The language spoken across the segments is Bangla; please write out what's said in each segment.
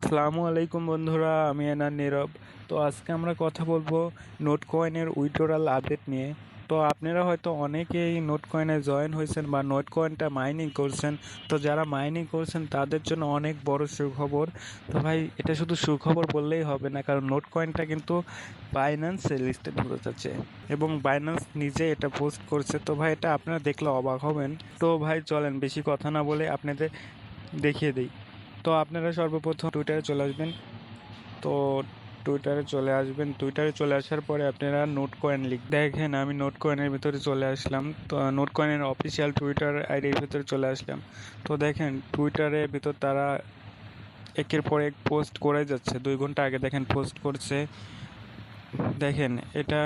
আসসালামু আলাইকুম বন্ধুরা, আমি এনার নীরব। তো আজকে আমরা কথা বলবো নোট কয়েনের উইথড্রয়াল আপডেট নিয়ে। তো আপনারা হয়তো অনেকেই নোট কয়েনে জয়েন হয়েছেন বা নোট কয়েনটা মাইনিং করছেন। তো যারা মাইনিং করছেন তাদের জন্য অনেক বড় সুখবর। তো ভাই, এটা শুধু সুখবর বললেই হবে না, কারণ নোট কয়েনটা কিন্তু বাইন্যান্সে লিস্টেড হতে যাচ্ছে এবং বাইন্যান্স নিজে এটা পোস্ট করছে। তো ভাই, এটা আপনারা দেখলে অবাক হবেন। তো ভাই চলেন বেশি কথা না বলে আপনাদের দেখিয়ে দিই। তো আপনারা সর্বপ্রথম টুইটারে চলে আসবেন। তো টুইটারে চলে আসার পরে আপনারা নোট কয়েন দেখেন, আমি নোট কয়েনের ভিতরে চলে আসলাম। তো নোট কয়েনের অফিসিয়াল টুইটার আইডির ভিতরে চলে আসলাম। তো দেখেন, টুইটারের ভিতর তারা একের পর এক পোস্ট করে যাচ্ছে। 2 ঘন্টা আগে দেখেন পোস্ট করছে। দেখেন, এটা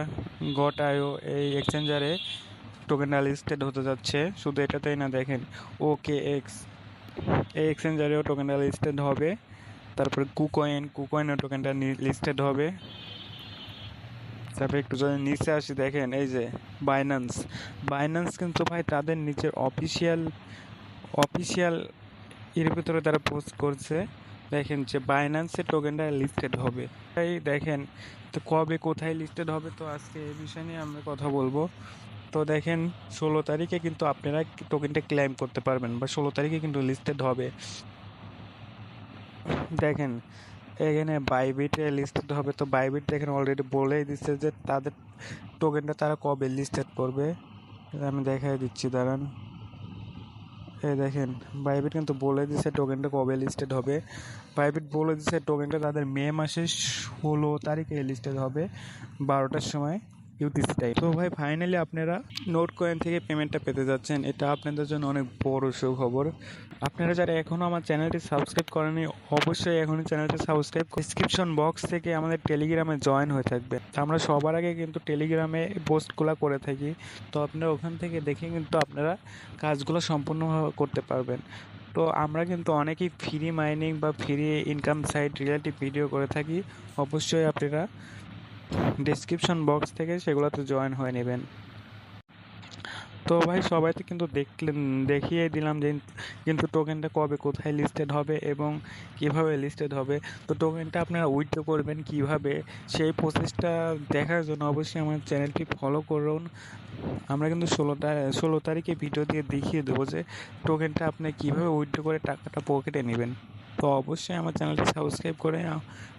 গট.io এই এক্সচেঞ্জারে টোকেনটা লিস্টেড হতে যাচ্ছে। শুধু এটাতেই না, দেখেন OKX এই এক্সচেঞ্জারেও টোকেনটা লিস্টেড হবে। তারপরে কুকয়েনের টোকেনটা লিস্টেড হবে। তারপরে একটু যদি নিচে আসি, দেখেন এই যে বাইন্যান্স কিন্তু ভাই তাদের নিচের অফিসিয়াল এর ভিতরে তারা পোস্ট করছে। দেখেন যে বাইন্যান্সের টোকেনটা লিস্টেড হবে। তাই দেখেন, তো কবে কোথায় লিস্টেড হবে, তো আজকে এই বিষয় নিয়ে আমরা কথা বলবো। তো দেখেন, 16 তারিখে কিন্তু আপনারা টোকেনটা ক্লেম করতে পারবেন, বা 16 তারিখে কিন্তু লিস্টেড হবে। দেখেন, এখানে বাইবিটে লিস্টেড হবে। তো বাইবিট দেখেন অলরেডি বলেই দিচ্ছে যে তাদের টোকেনটা তারা কবে লিস্টেড করবে। আমি দেখাই দিচ্ছি, দাঁড়ান। এই দেখেন, বাইবিট কিন্তু বলে দিচ্ছে টোকেনটা কবে লিস্টেড হবে। বাইবিট বলে দিচ্ছে টোকেনটা তাদের মে মাসের 16 তারিখে লিস্টেড হবে 12টার সময় ইউটিসি টাইম। তো ভাই, ফাইনালি আপনারা নোট কয়েন থেকে পেমেন্টটা পেতে যাচ্ছেন। এটা আপনাদের জন্য অনেক বড় সুখবর। আপনারা যারা এখনও আমার চ্যানেলটি সাবস্ক্রাইব করেনি, অবশ্যই এখনই চ্যানেলটি সাবস্ক্রাইব করে ডিসক্রিপশন বক্স থেকে আমাদের টেলিগ্রামে জয়েন হয়ে থাকবে। আমরা সবার আগে কিন্তু টেলিগ্রামে পোস্টগুলো করে থাকি। তো আপনারা ওখান থেকে দেখে কিন্তু আপনারা কাজগুলো সম্পূর্ণভাবে করতে পারবেন। তো আমরা কিন্তু অনেকেই ফ্রি মাইনিং বা free income site relative video করে থাকি। অবশ্যই আপনারা ডেসক্রিপশন বক্স থেকে সেগুলোতে জয়েন হয়ে নেবেন। তো ভাই, সবাইকে কিন্তু দেখিয়ে দিলাম যে কিন্তু টোকেনটা কবে কোথায় লিস্টেড হবে এবং কিভাবে লিস্টেড হবে। তো টোকেনটা আপনারা উইথড্র করবেন কিভাবে, সেই প্রসেসটা দেখার জন্য অবশ্যই আমার চ্যানেলটি ফলো করুন। আমরা কিন্তু 16 তারিখে ভিডিও দিয়ে দেখিয়ে দেবো যে টোকেনটা আপনি কীভাবে উইথড্র করে টাকাটা পকেটে নেবেন। তো অবশ্যই আমার চ্যানেলটি সাবস্ক্রাইব করে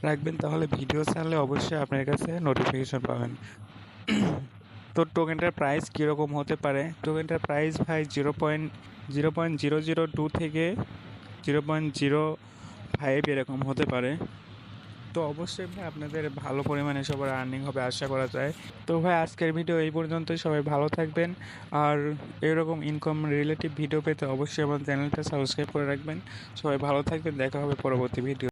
রাখবেন, তাহলে ভিডিও ছাড়লে অবশ্যই আপনার কাছে নোটিফিকেশন পাবেন। তো টোকেনটার প্রাইস কীরকম হতে পারে? টোকেনটার প্রাইস ভাই 0.002 থেকে 0.05 এরকম হতে পারে। তো অবশ্যই ভাই, আপনাদের ভালো পরিমাণে সবার আর্নিং হবে আশা করা যায়। তো ভাই, আজকের ভিডিও এই পর্যন্তই। সবাই ভালো থাকবেন। আর এরকম ইনকাম রিলেটিভ ভিডিও পেতে অবশ্যই আমার চ্যানেলটা সাবস্ক্রাইব করে রাখবেন। সবাই ভালো থাকবেন, দেখা হবে পরবর্তী ভিডিও।